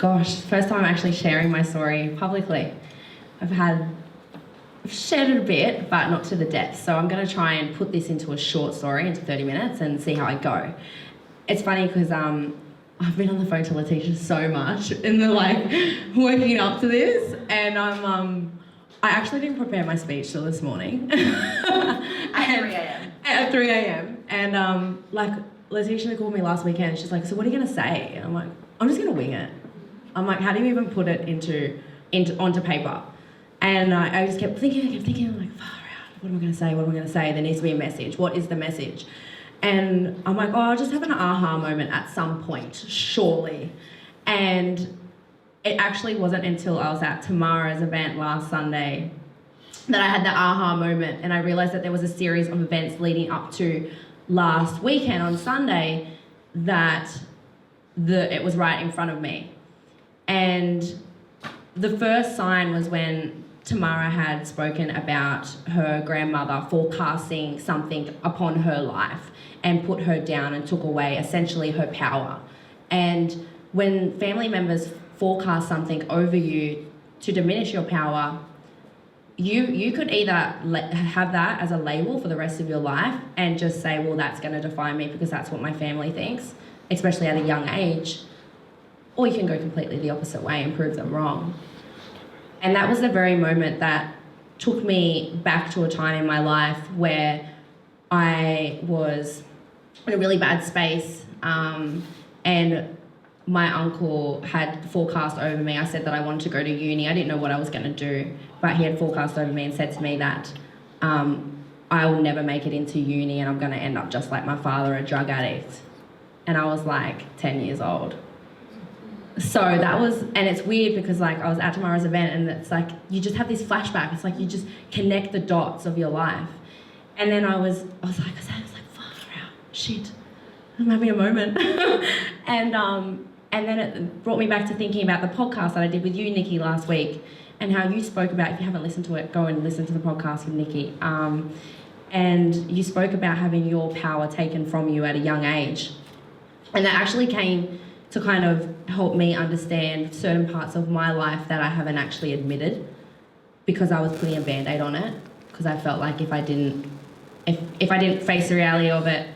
Gosh, first time I'm actually sharing my story publicly. I've shared it a bit, but not to the depth. So I'm going to try and put this into a short story, into 30 minutes, and see how I go. It's funny because I've been on the phone to Letitia so much in the working up to this, and I actually didn't prepare my speech till this morning. At 3 a.m. At 3 a.m. And Letitia called me last weekend. She's like, "So what are you going to say?" And I'm like, "I'm just going to wing it." I'm like, "How do you even put it onto paper?" And I just kept thinking, I'm like, far out, what am I going to say? What am I going to say? There needs to be a message. What is the message? And I'm like, I'll just have an aha moment at some point, surely. And it actually wasn't until I was at Tamara's event last Sunday that I had the aha moment, and I realised that there was a series of events leading up to last weekend on Sunday that it was right in front of me. And the first sign was when Tamara had spoken about her grandmother forecasting something upon her life and put her down and took away essentially her power. And when family members forecast something over you to diminish your power, you could either have that as a label for the rest of your life and just say, well, that's going to define me because that's what my family thinks, especially at a young age, or you can go completely the opposite way and prove them wrong. And that was the very moment that took me back to a time in my life where I was in a really bad space, and my uncle had forecast over me. I said that I wanted to go to uni. I didn't know what I was going to do, but he had forecast over me and said to me that I will never make it into uni and I'm going to end up just like my father, a drug addict. And I was like 10 years old. So that was, and it's weird because I was at Tamara's event and it's like, you just have this flashback. It's like you just connect the dots of your life. And then I was like, far out, shit, I'm having a moment. And then it brought me back to thinking about the podcast that I did with you, Nikki, last week, and how you spoke about, if you haven't listened to it, go and listen to the podcast with Nikki. And you spoke about having your power taken from you at a young age. And that actually came to kind of help me understand certain parts of my life that I haven't actually admitted because I was putting a Band-Aid on it, because I felt like if I didn't face the reality of it,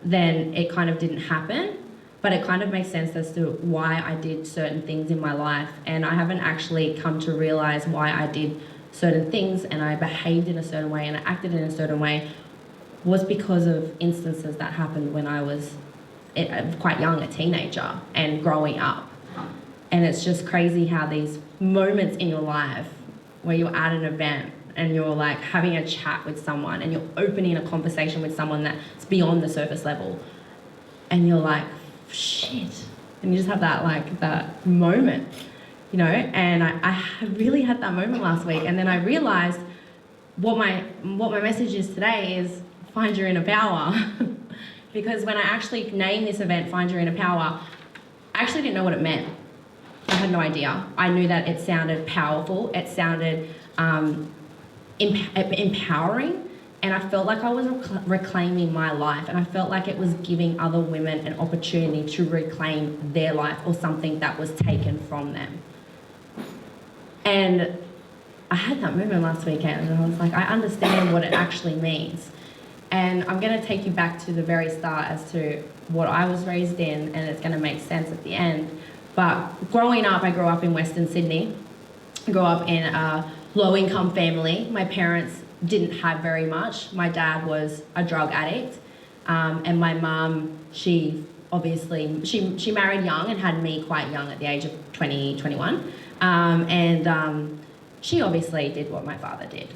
then it kind of didn't happen. But it kind of makes sense as to why I did certain things in my life, and I haven't actually come to realise why I did certain things and I behaved in a certain way and I acted in a certain way was because of instances that happened when I was quite young, a teenager, and growing up. And it's just crazy how these moments in your life where you're at an event and you're having a chat with someone and you're opening a conversation with someone that's beyond the surface level, and you're like, shit, and you just have that moment, and I really had that moment last week. And then I realised what my message is today is find your inner power. Because when I actually named this event, Find Your Inner Power, I actually didn't know what it meant. I had no idea. I knew that it sounded powerful, it sounded empowering, and I felt like I was reclaiming my life, and I felt like it was giving other women an opportunity to reclaim their life or something that was taken from them. And I had that moment last weekend, and I was like, I understand what it actually means. And I'm going to take you back to the very start as to what I was raised in, and it's going to make sense at the end. But growing up, I grew up in Western Sydney. I grew up in a low-income family. My parents didn't have very much. My dad was a drug addict, and my mum, she married young and had me quite young at the age of 20, 21. She obviously did what my father did.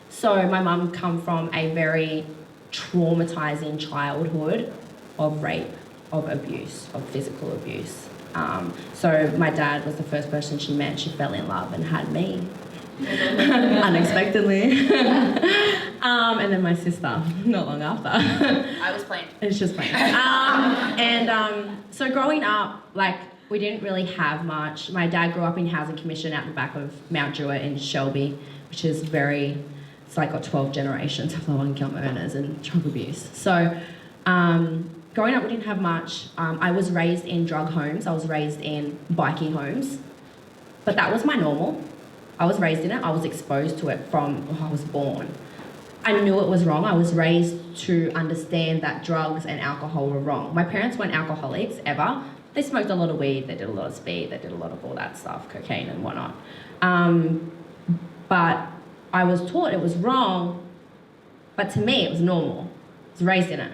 So my mum come from a very traumatizing childhood of rape, of abuse, of physical abuse. So my dad was the first person she met. She fell in love and had me unexpectedly. And then my sister, not long after. I was playing. It's just playing. So growing up, we didn't really have much. My dad grew up in Housing Commission out the back of Mount Druitt in Shelby, which is got 12 generations of low-income earners and drug abuse. So growing up, we didn't have much. I was raised in drug homes. I was raised in bikie homes. But that was my normal. I was raised in it. I was exposed to it from when I was born. I knew it was wrong. I was raised to understand that drugs and alcohol were wrong. My parents weren't alcoholics, ever. They smoked a lot of weed. They did a lot of speed. They did a lot of all that stuff, cocaine and whatnot. But I was taught it was wrong, but to me it was normal. I was raised in it.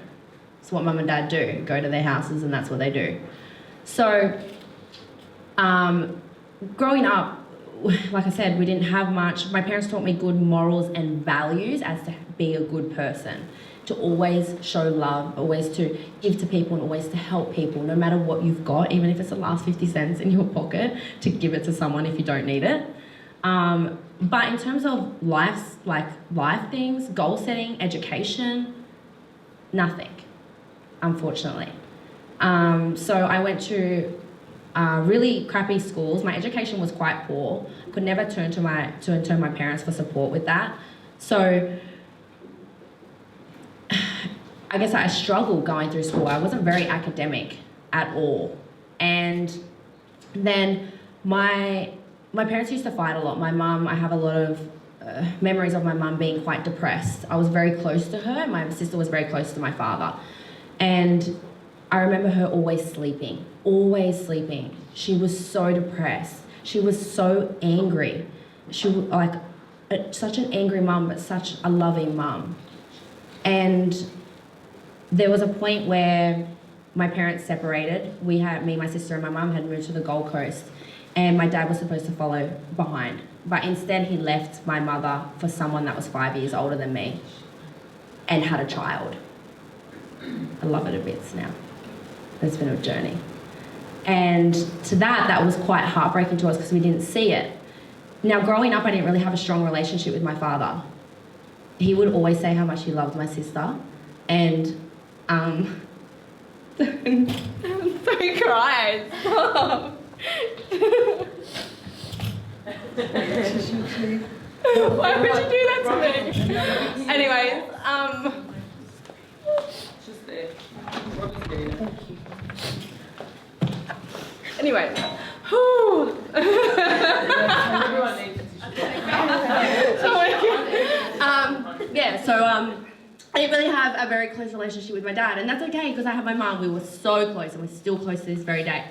It's what mum and dad do, go to their houses and that's what they do. So, growing up, like I said, we didn't have much. My parents taught me good morals and values as to be a good person, to always show love, always to give to people and always to help people, no matter what you've got, even if it's the last 50 cents in your pocket, to give it to someone if you don't need it. But in terms of life things, goal setting, education, nothing, unfortunately. So I went to really crappy schools. My education was quite poor. Could never turn to my parents for support with that. So I guess I struggled going through school. I wasn't very academic at all. And then my parents used to fight a lot. My mum, I have a lot of memories of my mum being quite depressed. I was very close to her. My sister was very close to my father. And I remember her always sleeping. She was so depressed. She was so angry. She was like such an angry mum, but such a loving mum. And there was a point where my parents separated. Me, my sister and my mum had moved to the Gold Coast, and my dad was supposed to follow behind. But instead he left my mother for someone that was 5 years older than me and had a child. I love it a bit now. It's been a journey. And to that was quite heartbreaking to us because we didn't see it. Now, growing up, I didn't really have a strong relationship with my father. He would always say how much he loved my sister. And, I'm so crying. Stop. Why would you do that to me? Anyways, Just there. Anyway, Everyone needs a so I didn't really have a very close relationship with my dad, and that's okay because I have my mum. We were so close, and we're still close to this very day.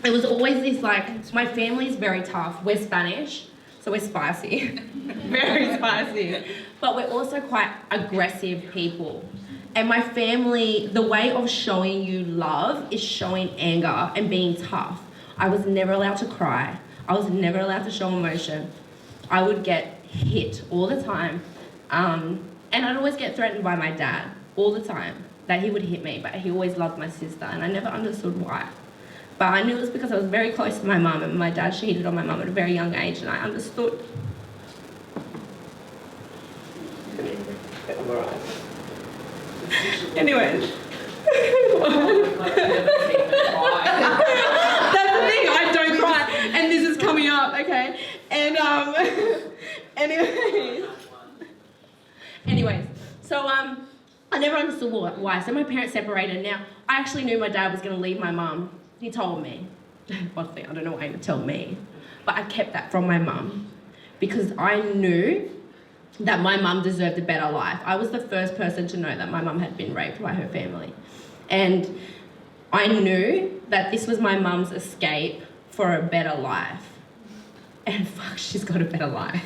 It was always this my family is very tough. We're Spanish, so we're spicy, very spicy, but we're also quite aggressive people. And my family, the way of showing you love is showing anger and being tough. I was never allowed to cry. I was never allowed to show emotion. I would get hit all the time. And I'd always get threatened by my dad all the time that he would hit me, but he always loved my sister, and I never understood why. But I knew it was because I was very close to my mum, and my dad cheated on my mum at a very young age, and I understood. Anyways. That's the thing, I don't cry, and this is coming up, okay? And anyways, so I never understood why. So my parents separated. Now I actually knew my dad was going to leave my mum. He told me. One thing, I don't know why he would tell me, but I kept that from my mum because I knew that my mum deserved a better life. I was the first person to know that my mum had been raped by her family. And I knew that this was my mum's escape for a better life. And fuck, she's got a better life.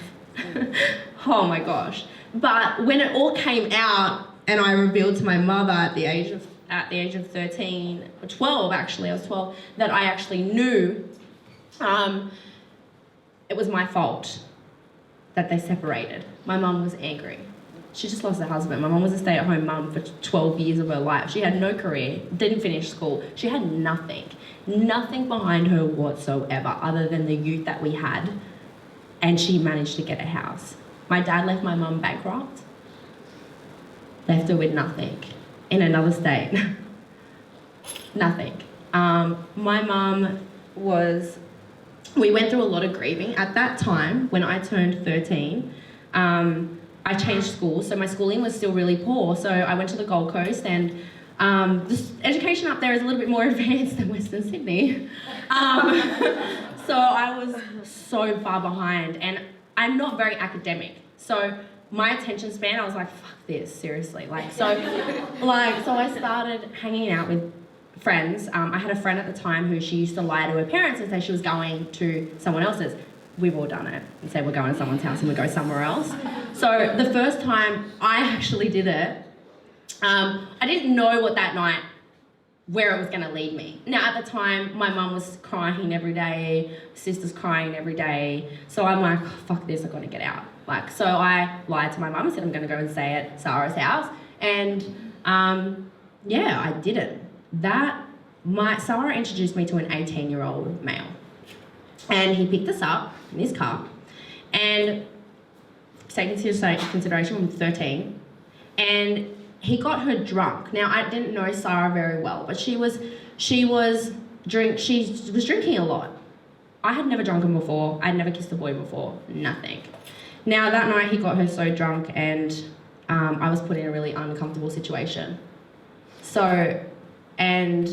Oh my gosh. But when it all came out and I revealed to my mother at the age of 13, or 12 actually, I was 12, that I actually knew it was my fault that they separated. My mum was angry. She just lost her husband. My mum was a stay-at-home mum for 12 years of her life. She had no career, didn't finish school. She had nothing behind her whatsoever other than the youth that we had. And she managed to get a house. My dad left my mum bankrupt, left her with nothing in another state. Nothing. My mum we went through a lot of grieving. At that time, when I turned 13, I changed schools, so my schooling was still really poor. So I went to the Gold Coast, and education up there is a little bit more advanced than Western Sydney. So I was so far behind, and I'm not very academic. So my attention span, I was like, fuck this, seriously. So I started hanging out with friends. I had a friend at the time who she used to lie to her parents and say she was going to someone else's. We've all done it and say we're going to someone's house and we go somewhere else. So the first time I actually did it, I didn't know what that night, where it was going to lead me. Now at the time, my mum was crying every day, sister's crying every day. So I'm like, oh, fuck this, I've got to get out. So I lied to my mum and said I'm going to go and stay at Sarah's house. And yeah, I didn't. Sarah introduced me to an 18-year-old male. And he picked us up in his car, and taking into consideration I'm 13, and he got her drunk. Now I didn't know Sarah very well, but she was drinking a lot. I had never drunken before. I'd never kissed a boy before. Nothing. Now that night he got her so drunk, and I was put in a really uncomfortable situation. So, and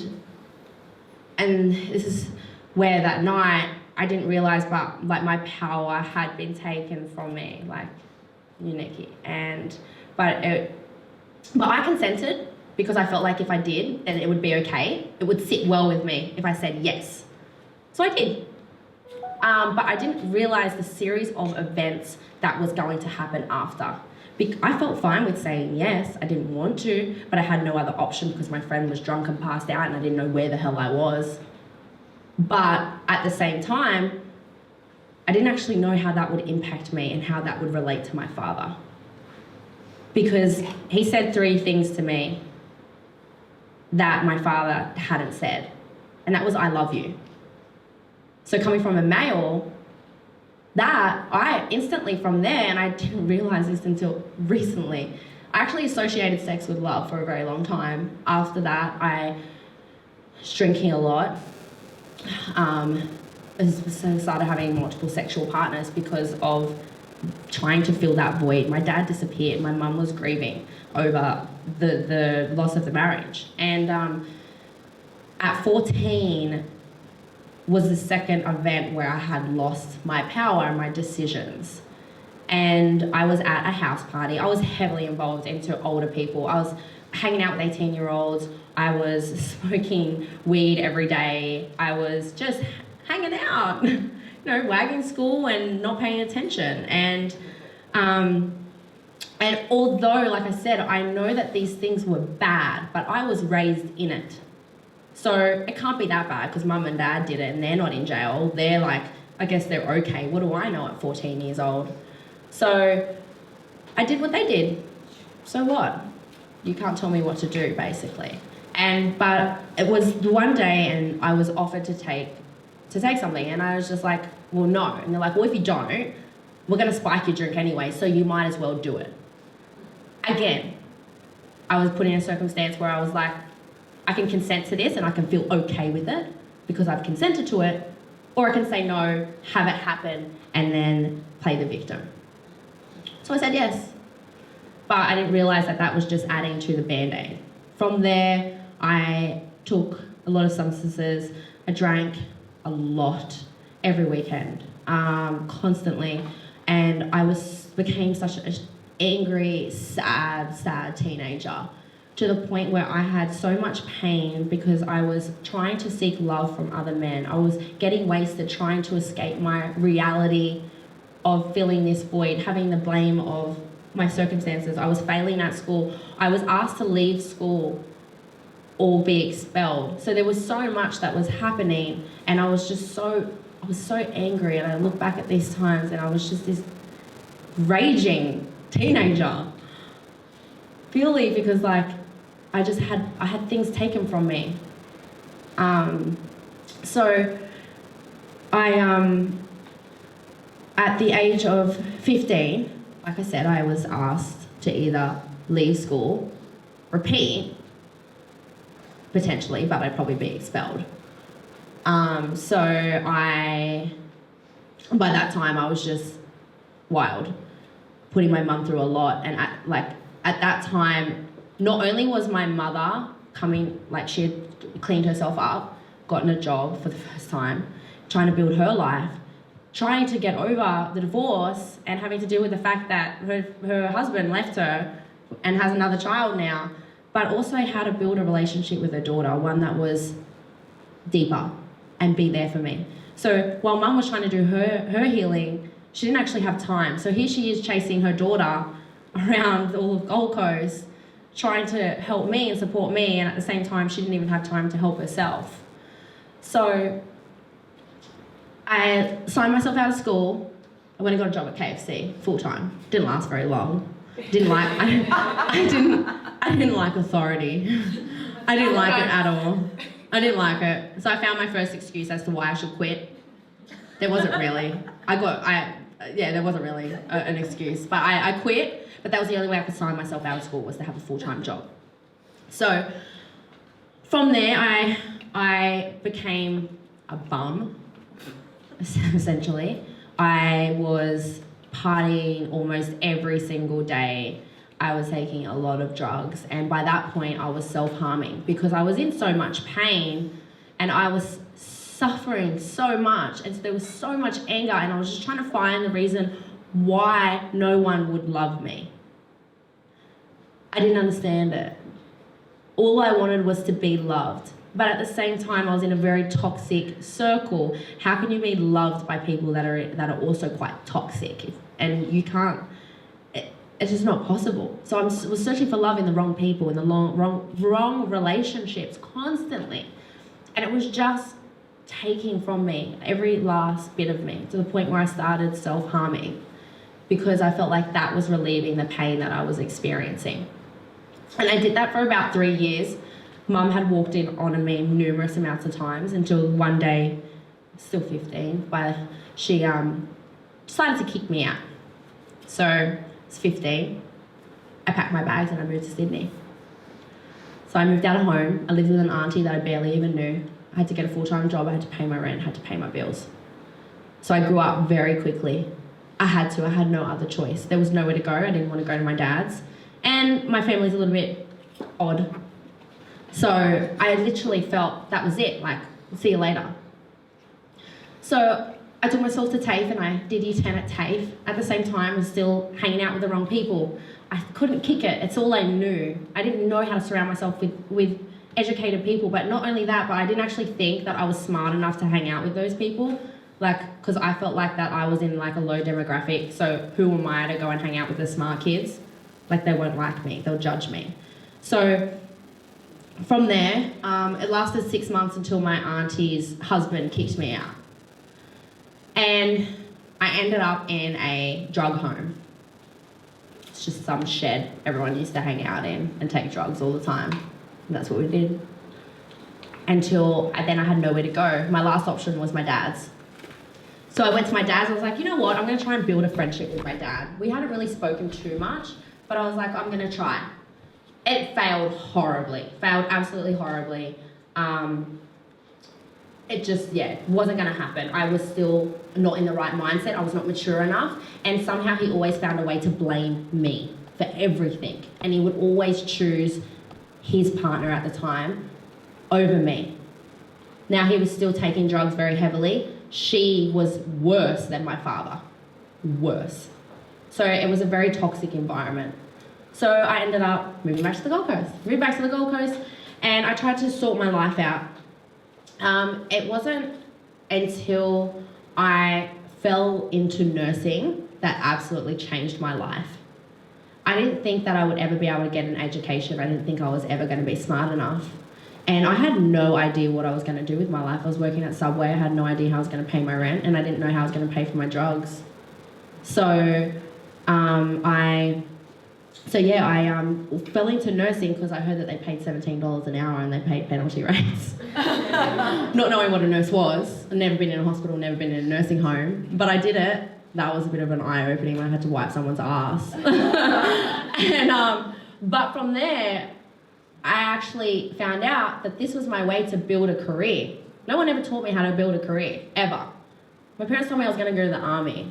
this is where that night I didn't realise, but my power had been taken from me, Nikki. But I consented because I felt like if I did, then it would be okay. It would sit well with me if I said yes. So I did. But I didn't realise the series of events that was going to happen after. I felt fine with saying yes. I didn't want to, but I had no other option because my friend was drunk and passed out and I didn't know where the hell I was. But at the same time, I didn't actually know how that would impact me and how that would relate to my father. Because he said 3 things to me that my father hadn't said. And that was, I love you. So coming from a male, that I instantly from there, and I didn't realise this until recently, I actually associated sex with love for a very long time. After that, I was drinking a lot. I started having multiple sexual partners because of trying to fill that void. My dad disappeared. My mum was grieving over the loss of the marriage. And at 14 was the second event where I had lost my power and my decisions. And I was at a house party. I was heavily involved into older people. I was hanging out with 18-year-olds. I was smoking weed every day. I was just hanging out, wagging school and not paying attention. And although, like I said, I know that these things were bad, but I was raised in it. So it can't be that bad because mum and dad did it and they're not in jail. They're I guess they're okay. What do I know at 14 years old? So I did what they did. So what? You can't tell me what to do, basically. But it was one day and I was offered to take something and I was just like, well, no. And they're like, well, if you don't, we're going to spike your drink anyway, so you might as well do it. Again, I was put in a circumstance where I was like, I can consent to this and I can feel okay with it because I've consented to it, or I can say no, have it happen, and then play the victim. So I said yes. But I didn't realise that was just adding to the Band-Aid. From there, I took a lot of substances. I drank a lot every weekend, constantly. And I became such an angry, sad teenager, to the point where I had so much pain because I was trying to seek love from other men. I was getting wasted, trying to escape my reality of filling this void, having the blame of my circumstances. I was failing at school. I was asked to leave school or be expelled. So there was so much that was happening, and I was so angry. And I look back at these times and I was just this raging teenager, purely because I had things taken from me. So I at the age of 15, like I said, I was asked to either leave school, repeat, potentially, but I'd probably be expelled. So by that time I was just wild. putting my mum through a lot. And at that time, not only was my mother coming, like she had cleaned herself up, gotten a job for the first time, trying to build her life, trying to get over the divorce and having to deal with the fact that her husband left her and has another child now, but also how to build a relationship with her daughter, one that was deeper and be there for me. So while mum was trying to do her healing, she didn't actually have time. So here she is chasing her daughter around all of Gold Coast, trying to help me and support me, and at the same time she didn't even have time to help herself. So I signed myself out of school. I went and got a job at KFC full-time. Didn't last very long. I didn't like authority. I didn't like it at all. I didn't like it. So I found my first excuse as to why I should quit. There wasn't really. There wasn't really an excuse. But I quit, but that was the only way I could sign myself out of school, was to have a full-time job. So from there, I became a bum, essentially. I was partying almost every single day. I was taking a lot of drugs, and by that point I was self-harming because I was in so much pain and I was suffering so much, and so there was so much anger, and I was just trying to find the reason why no one would love me. I didn't understand it. All I wanted was to be loved. But at the same time, I was in a very toxic circle. How can you be loved by people that are also quite toxic? And you can't, it's just not possible. So I was searching for love in the wrong people, in the wrong relationships constantly. And it was just taking from me every last bit of me, to the point where I started self-harming because I felt like that was relieving the pain that I was experiencing. And I did that for about 3 years. Mum had walked in on me numerous amounts of times until one day, still 15, but she decided to kick me out. So I was 15. I packed my bags and I moved to Sydney. So I moved out of home. I lived with an auntie that I barely even knew. I had to get a full-time job. I had to pay my rent, had to pay my bills. So I grew up very quickly. I had no other choice. There was nowhere to go. I didn't want to go to my dad's. And my family's a little bit odd. So I literally felt that was it, like, see you later. So I took myself to TAFE and I did year 10 at TAFE. At the same time, I was still hanging out with the wrong people. I couldn't kick it. It's all I knew. I didn't know how to surround myself with educated people, but not only that, but I didn't actually think that I was smart enough to hang out with those people, like, because I felt like that I was in like a low demographic, so who am I to go and hang out with the smart kids? Like, they won't like me, they'll judge me. So from there, it lasted 6 months until my auntie's husband kicked me out. And I ended up in a drug home. It's just some shed everyone used to hang out in and take drugs all the time. And that's what we did. Until then I had nowhere to go. My last option was my dad's. So I went to my dad's. I was like, you know what? I'm going to try and build a friendship with my dad. We hadn't really spoken too much, but I was like, I'm going to try. It failed horribly. Failed absolutely horribly. It just, wasn't going to happen. I was still not in the right mindset. I was not mature enough. And somehow he always found a way to blame me for everything. And he would always choose his partner at the time over me. Now, he was still taking drugs very heavily. She was worse than my father. Worse. So it was a very toxic environment. So I ended up moving back to the Gold Coast. Moved back to the Gold Coast and I tried to sort my life out. It wasn't until I fell into nursing that absolutely changed my life. I didn't think that I would ever be able to get an education. I didn't think I was ever going to be smart enough. And I had no idea what I was going to do with my life. I was working at Subway. I had no idea how I was going to pay my rent, and I didn't know how I was going to pay for my drugs. So I fell into nursing because I heard that they paid $17 an hour and they paid penalty rates. Not knowing what a nurse was. I'd never been in a hospital, never been in a nursing home, but I did it. That was a bit of an eye-opening when I had to wipe someone's ass. But from there, I actually found out that this was my way to build a career. No one ever taught me how to build a career, ever. My parents told me I was going to go to the army.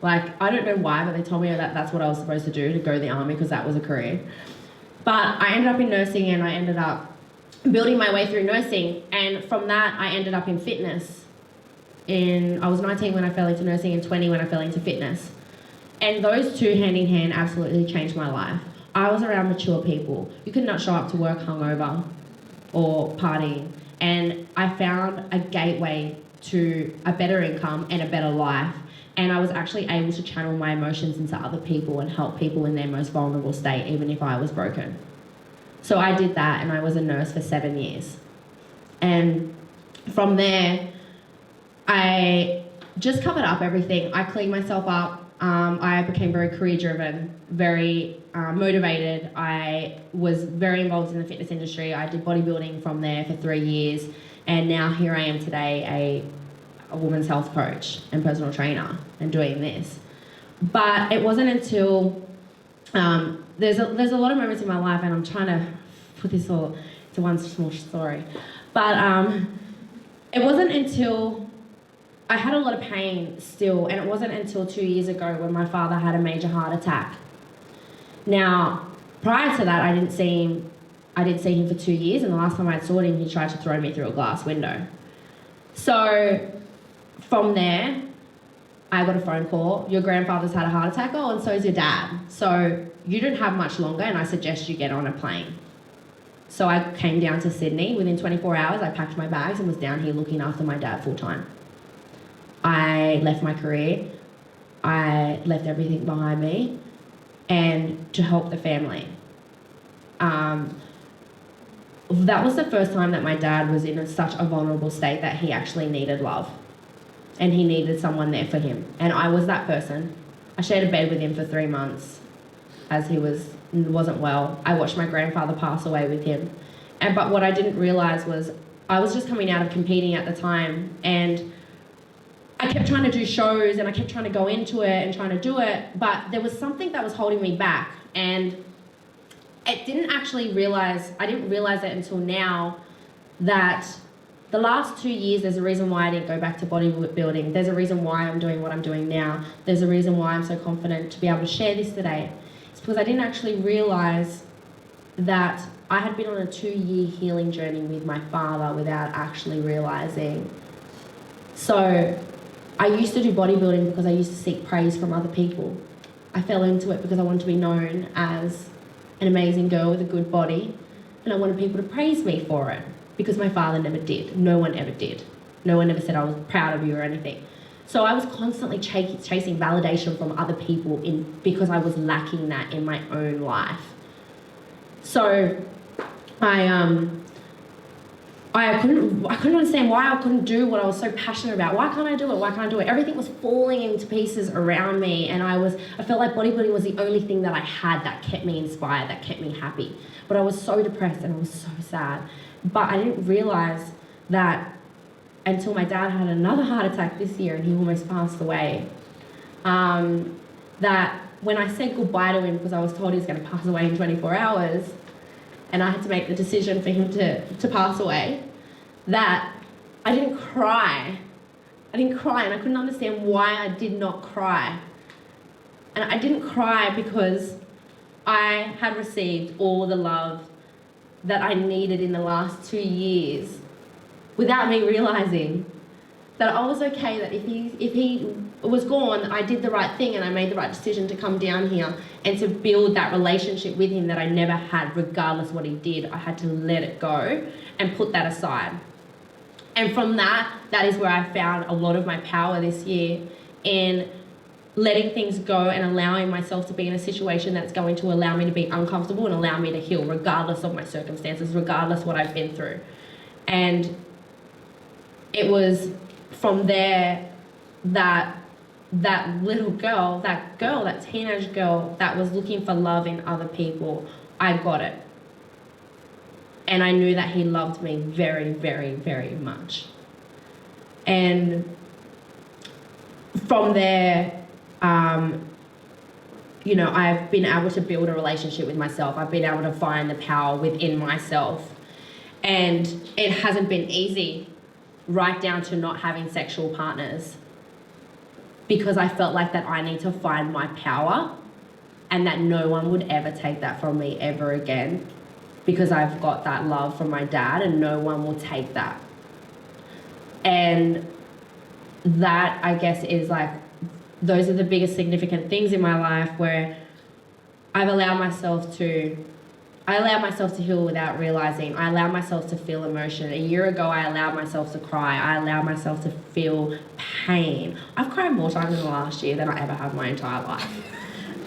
Like, I don't know why, but they told me that that's what I was supposed to do, to go to the army, because that was a career. But I ended up in nursing, and I ended up building my way through nursing. And from that, I ended up in fitness. I was 19 when I fell into nursing, and 20 when I fell into fitness. And those two hand in hand absolutely changed my life. I was around mature people. You could not show up to work hungover or partying. And I found a gateway to a better income and a better life. And I was actually able to channel my emotions into other people and help people in their most vulnerable state, even if I was broken. So I did that, and I was a nurse for 7 years. And from there, I just covered up everything. I cleaned myself up. I became very career-driven, very motivated. I was very involved in the fitness industry. I did bodybuilding from there for 3 years. And now here I am today, a women's health coach and personal trainer, and doing this. But it wasn't until there's a lot of moments in my life, and I'm trying to put this all into one small story. But it wasn't until I had a lot of pain still, and it wasn't until 2 years ago when my father had a major heart attack. Now, prior to that, I didn't see him for 2 years, and the last time I saw him, he tried to throw me through a glass window. So from there, I got a phone call. Your grandfather's had a heart attack. Oh, and so is your dad. So you don't have much longer, and I suggest you get on a plane. So I came down to Sydney. Within 24 hours, I packed my bags and was down here looking after my dad full time. I left my career. I left everything behind me, and to help the family. That was the first time that my dad was in such a vulnerable state that he actually needed love. And he needed someone there for him. And I was that person. I shared a bed with him for 3 months as he wasn't well. I watched my grandfather pass away with him. But what I didn't realise was I was just coming out of competing at the time, and I kept trying to do shows, and I kept trying to go into it and trying to do it, but there was something that was holding me back. And I didn't realize it until now, that the last 2 years, there's a reason why I didn't go back to bodybuilding. There's a reason why I'm doing what I'm doing now. There's a reason why I'm so confident to be able to share this today. It's because I didn't actually realise that I had been on a 2-year healing journey with my father without actually realising. So I used to do bodybuilding because I used to seek praise from other people. I fell into it because I wanted to be known as an amazing girl with a good body, and I wanted people to praise me for it, because my father never did. No one ever did. No one ever said I was proud of you or anything. So I was constantly chasing validation from other people because I was lacking that in my own life. So I couldn't understand why I couldn't do what I was so passionate about. Why can't I do it? Why can't I do it? Everything was falling into pieces around me, and I felt like bodybuilding was the only thing that I had that kept me inspired, that kept me happy. But I was so depressed and I was so sad. But I didn't realise that until my dad had another heart attack this year, and he almost passed away, that when I said goodbye to him, because I was told he was going to pass away in 24 hours, and I had to make the decision for him to pass away, that I didn't cry. I didn't cry, and I couldn't understand why I did not cry. And I didn't cry because I had received all the love that I needed in the last 2 years without me realising that I was okay, that if he was gone, I did the right thing and I made the right decision to come down here and to build that relationship with him that I never had, regardless what he did. I had to let it go and put that aside. And from that is where I found a lot of my power this year, in letting things go and allowing myself to be in a situation that's going to allow me to be uncomfortable and allow me to heal, regardless of my circumstances, regardless what I've been through. And it was from there that little girl, that teenage girl that was looking for love in other people, I got it. And I knew that he loved me very, very, very much. And from there, I've been able to build a relationship with myself. I've been able to find the power within myself. And it hasn't been easy, right down to not having sexual partners. because I felt like that I need to find my power and that no one would ever take that from me ever again, because I've got that love from my dad and no one will take that. And that, I guess, is like, those are the biggest significant things in my life where I've allowed myself to heal without realizing. I allowed myself to feel emotion. A year ago, I allowed myself to cry. I allowed myself to feel pain. I've cried more times in the last year than I ever have my entire life.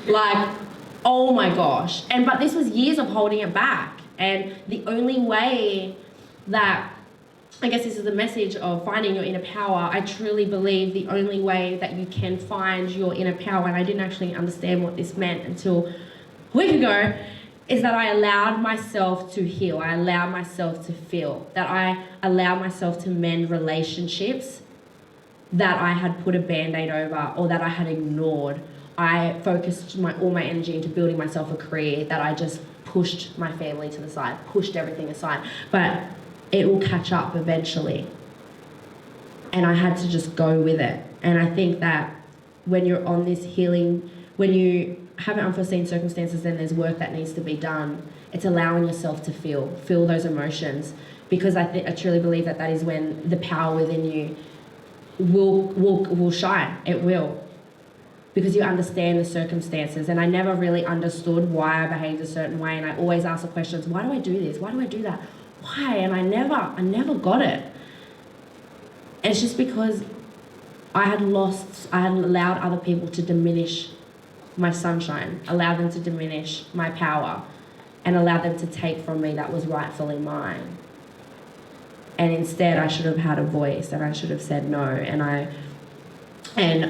Like, oh my gosh. But this was years of holding it back. And the only way that, I guess this is the message of finding your inner power, I truly believe the only way that you can find your inner power, and I didn't actually understand what this meant until a week ago, is that I allowed myself to heal. I allowed myself to feel. That I allowed myself to mend relationships that I had put a band-aid over or that I had ignored. I focused all my energy into building myself a career that I just pushed my family to the side, pushed everything aside. But it will catch up eventually. And I had to just go with it. And I think that when you're on this healing, when you have unforeseen circumstances, then there's work that needs to be done. It's allowing yourself to feel those emotions, because I truly believe that is when the power within you will shine. It will, because you understand the circumstances. And I never really understood why I behaved a certain way, and I always ask the questions: why do I do this? Why do I do that? Why? And I never got it. And it's just because I had allowed other people to diminish my sunshine, allowed them to diminish my power, and allowed them to take from me that was rightfully mine. And instead, I should have had a voice, and I should have said no, and I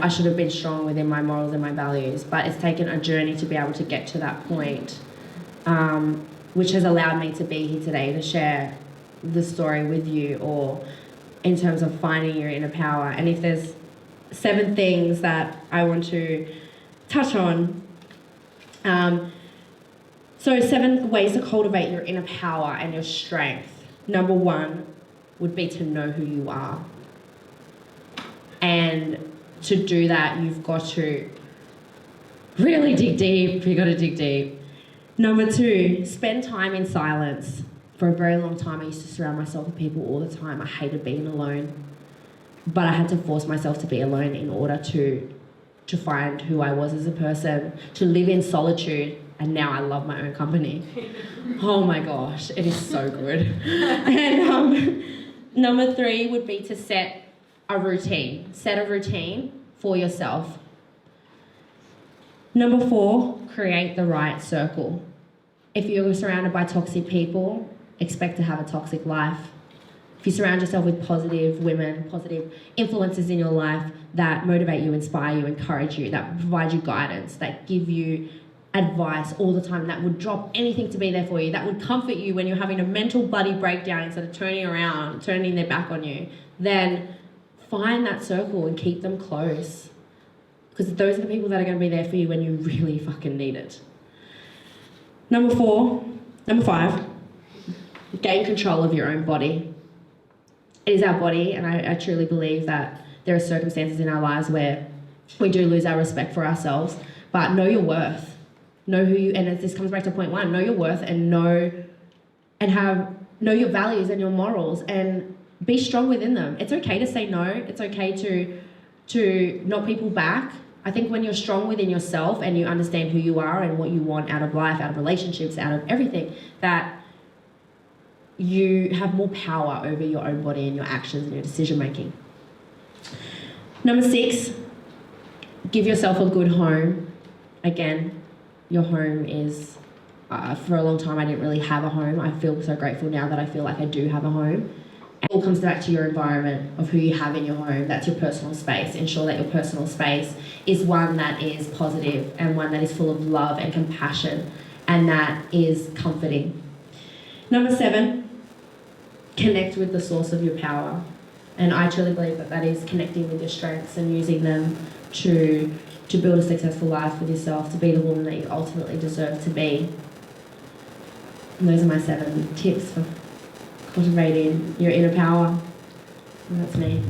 should have been strong within my morals and my values. But it's taken a journey to be able to get to that point, which has allowed me to be here today to share the story with you, or in terms of finding your inner power. And if there's 7 things that I want to touch on, so 7 ways to cultivate your inner power and your strength. Number 1 would be to know who you are. And to do that, you've got to really dig deep. You've got to dig deep. Number 2, spend time in silence. For a very long time, I used to surround myself with people all the time. I hated being alone. But I had to force myself to be alone in order to find who I was as a person, to live in solitude. And now I love my own company. Oh my gosh, it is so good. And number 3 would be to set a routine. Set a routine for yourself. Number 4, create the right circle. If you're surrounded by toxic people, expect to have a toxic life. If you surround yourself with positive women, positive influences in your life that motivate you, inspire you, encourage you, that provide you guidance, that give you advice all the time, that would drop anything to be there for you, that would comfort you when you're having a mental bloody breakdown instead of turning around, turning their back on you, then find that circle and keep them close. Because those are the people that are going to be there for you when you really fucking need it. Number 5, gain control of your own body. It is our body, and I truly believe that there are circumstances in our lives where we do lose our respect for ourselves, but know your worth. Know who you, and this comes back to point 1, know your worth and know your values and your morals, and be strong within them. It's okay to say no. It's okay to knock people back. I think when you're strong within yourself and you understand who you are and what you want out of life, out of relationships, out of everything, that you have more power over your own body and your actions and your decision making. Number 6, give yourself a good home. Again, your home is, for a long time I didn't really have a home. I feel so grateful now that I feel like I do have a home. It all comes back to your environment of who you have in your home. That's your personal space. Ensure that your personal space is one that is positive and one that is full of love and compassion and that is comforting. Number 7, connect with the source of your power. And I truly believe that is connecting with your strengths and using them to build a successful life with yourself, to be the woman that you ultimately deserve to be. And those are my 7 tips for cultivating your inner power. And that's me.